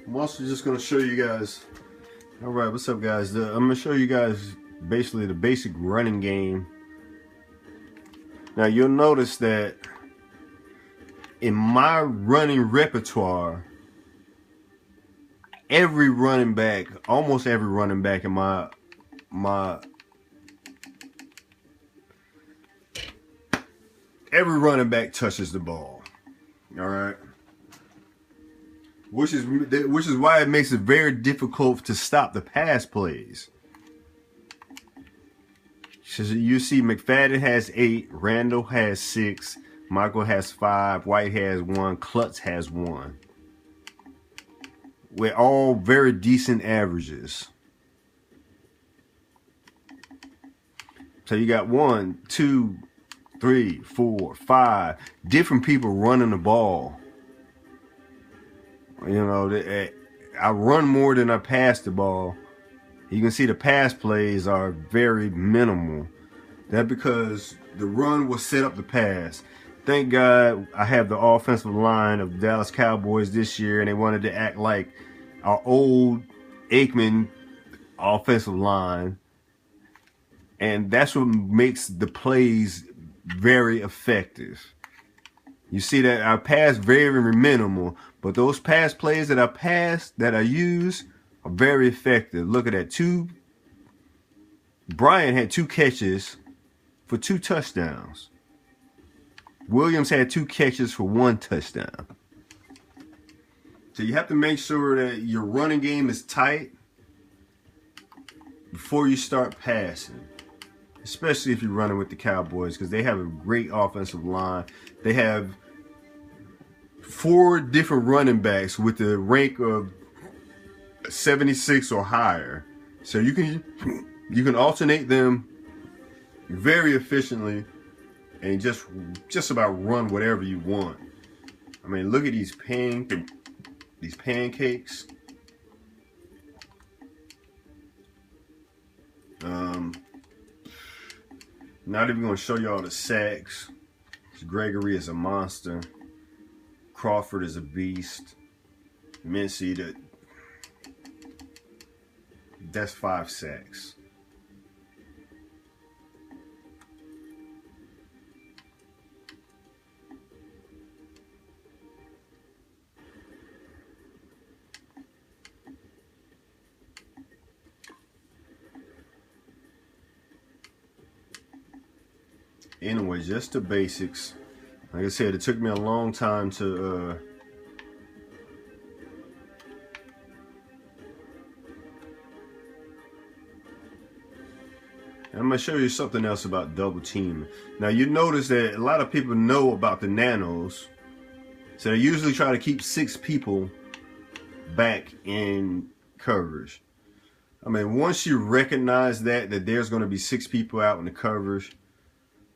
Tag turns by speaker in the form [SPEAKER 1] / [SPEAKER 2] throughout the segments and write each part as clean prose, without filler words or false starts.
[SPEAKER 1] I'm also just going to show you guys. All right, what's up, guys? I'm going to show you guys basically the basic running game. Now, you'll notice that in my running repertoire, every running back, almost every running back in my every running back touches the ball. All right. Which is why it makes it very difficult to stop the pass plays. So you see McFadden has 8, Randall has 6, Michael has 5, White has 1, Klutz has 1. We're all very decent averages. So you got 1, 2, 3, 4, 5 different people running the ball. You know, I run more than I pass the ball. You can see the pass plays are very minimal. That's because the run will set up the pass. Thank God I have the offensive line of the Dallas Cowboys this year, and they wanted to act like our old Aikman offensive line. And that's what makes the plays very effective. You see that I pass very minimal, but those pass plays that I use are very effective. Look at that. Brian had 2 catches for 2 touchdowns. Williams had 2 catches for 1 touchdown. So you have to make sure that your running game is tight before you start passing. Especially if you're running with the Cowboys, because they have a great offensive line. They have 4 different running backs with the rank of 76 or higher. So you can alternate them very efficiently and just about run whatever you want. I mean, look at these pancakes. Not even going to show you all the sacks. Gregory is a monster. Crawford is a beast. Mincy, that's 5 sacks. Anyway, just the basics. Like I said, it took me a long time to I'm going to show you something else about double teaming. Now, you notice that a lot of people know about the nanos. So they usually try to keep 6 people back in coverage. I mean, once you recognize that there's going to be 6 people out in the coverage.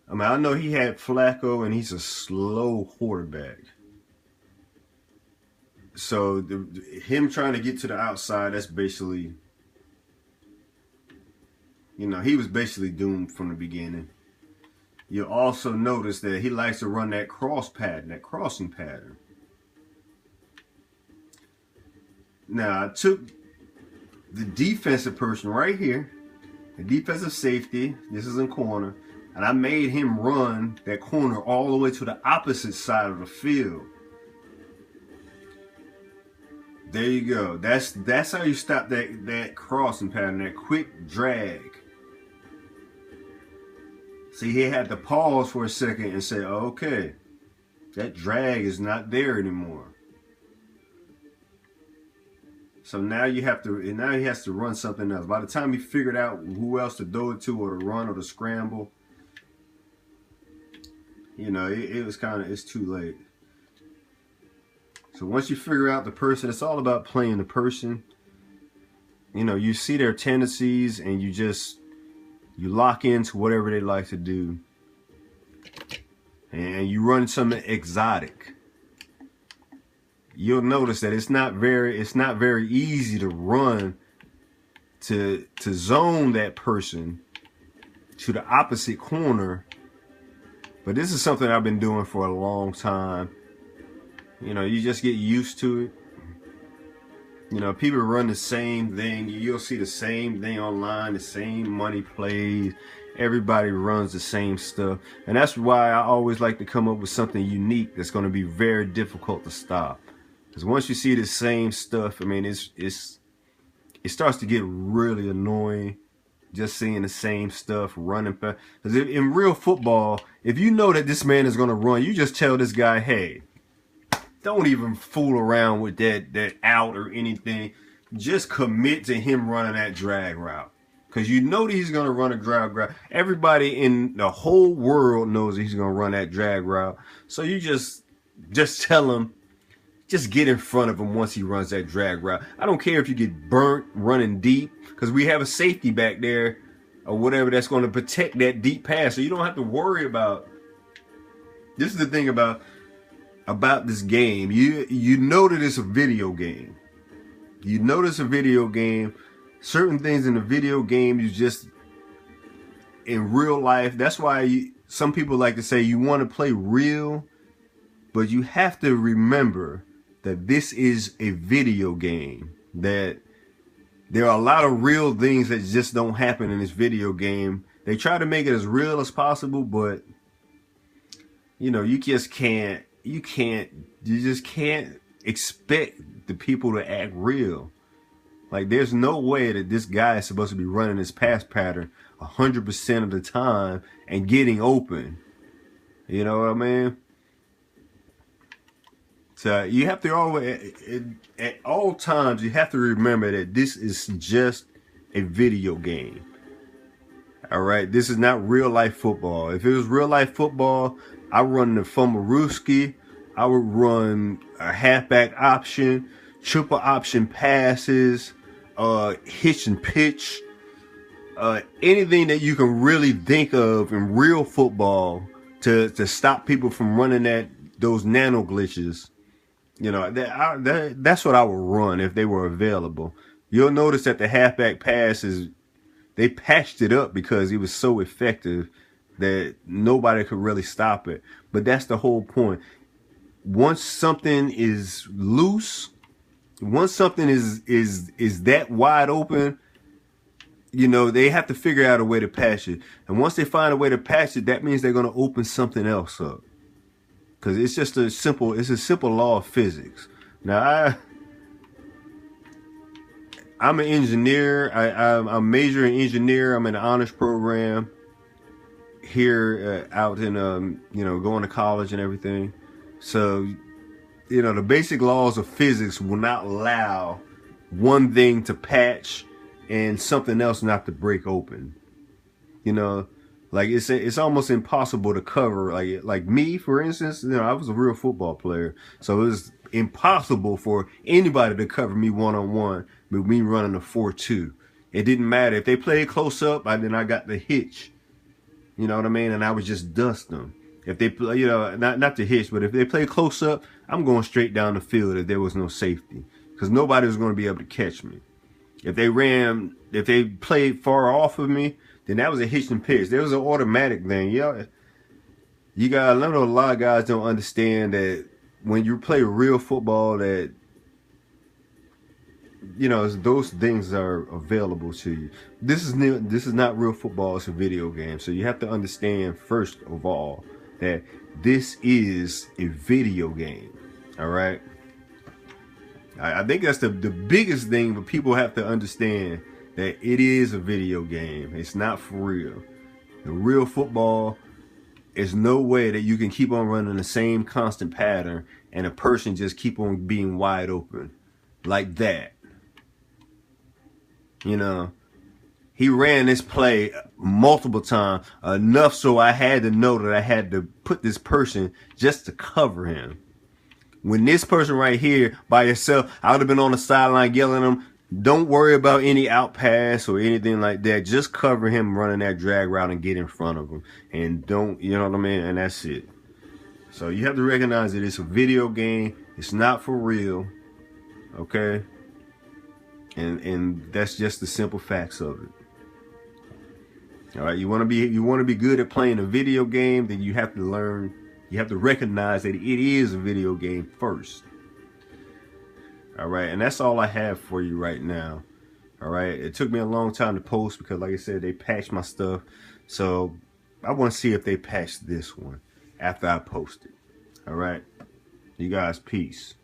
[SPEAKER 1] I mean, I know he had Flacco, and he's a slow quarterback. So him trying to get to the outside, that's basically, you know, he was basically doomed from the beginning. You'll also notice that he likes to run that crossing pattern. Now, I took the defensive person right here, the defensive safety, this is in corner, and I made him run that corner all the way to the opposite side of the field. There you go. That's how you stop that crossing pattern, that quick drag. See, he had to pause for a second and say, okay, that drag is not there anymore. So now he has to run something else. By the time he figured out who else to throw it to, or to run, or to scramble, you know, it's too late. So once you figure out the person, it's all about playing the person. You know, you see their tendencies and you lock into whatever they like to do. And you run something exotic. You'll notice that it's not very easy to run to zone that person to the opposite corner. But this is something I've been doing for a long time. You know, you just get used to it. You know, people run the same thing. You'll see the same thing online, the same money plays. Everybody runs the same stuff. And that's why I always like to come up with something unique that's going to be very difficult to stop. Because once you see the same stuff, I mean, it starts to get really annoying just seeing the same stuff running. Because in real football, if you know that this man is going to run, you just tell this guy, hey, don't even fool around with that out or anything. Just commit to him running that drag route. Because you know that he's going to run a drag route. Everybody in the whole world knows that he's going to run that drag route. So you just tell him, just get in front of him once he runs that drag route. I don't care if you get burnt running deep, because we have a safety back there or whatever that's going to protect that deep pass. So you don't have to worry about. This is the thing about this game. You know that it's a video game. You know it's a video game. Certain things in the video game, you just, in real life, that's why some people like to say you want to play real, but you have to remember that this is a video game, that there are a lot of real things that just don't happen in this video game. They try to make it as real as possible, but you know, you just can't expect the people to act real. Like, there's no way that this guy is supposed to be running this pass pattern 100% of the time and getting open. You know what I mean? So you have to always, at all times, you have to remember that this is just a video game. All right, this is not real life football. If it was real life football, I run the Fumarooski. I would run a halfback option, triple option passes, hitch and pitch, anything that you can really think of in real football to stop people from running those nano glitches. You know, that's what I would run if they were available. You'll notice that the halfback passes, they patched it up because it was so effective that nobody could really stop it. But that's the whole point. Once something is loose, once something is that wide open, you know, they have to figure out a way to patch it. And once they find a way to patch it, that means they're going to open something else up. Because it's just a simple law of physics. Now, I'm an engineer. I'm majoring engineer. I'm in the honors program here out in, you know, going to college and everything. So, you know, the basic laws of physics will not allow one thing to patch and something else not to break open. You know, like it's almost impossible to cover. Like me, for instance, you know, I was a real football player, so it was impossible for anybody to cover me one-on-one with me running a 4-2. It didn't matter if they played close up. Then I got the hitch. You know what I mean? And I would just dust them. If they play, you know, not the hitch, but if they play close up, I'm going straight down the field if there was no safety, because nobody was going to be able to catch me. If they played far off of me, then that was a hitch and pitch. There was an automatic thing. Yeah, you got, I know a lot of guys don't understand that when you play real football, that, you know, those things are available to you. This is not real football. It's a video game. So you have to understand, first of all, that this is a video game. All right. I think that's the biggest thing that people have to understand, that it is a video game. It's not for real. In real football, there's no way that you can keep on running the same constant pattern and a person just keep on being wide open like that. You know, he ran this play multiple times, enough so I had to know that I had to put this person just to cover him. When this person right here by himself, I would have been on the sideline yelling at him, don't worry about any out pass or anything like that. Just cover him running that drag route and get in front of him. And don't, you know what I mean? And that's it. So you have to recognize that it's a video game. It's not for real. Okay? And that's just the simple facts of it. All right, you want to be good at playing a video game, then you have to learn, you have to recognize that it is a video game first. All right, and that's all I have for you right now. All right, it took me a long time to post because, like I said, they patched my stuff. So I want to see if they patch this one after I post it. All right, you guys, peace.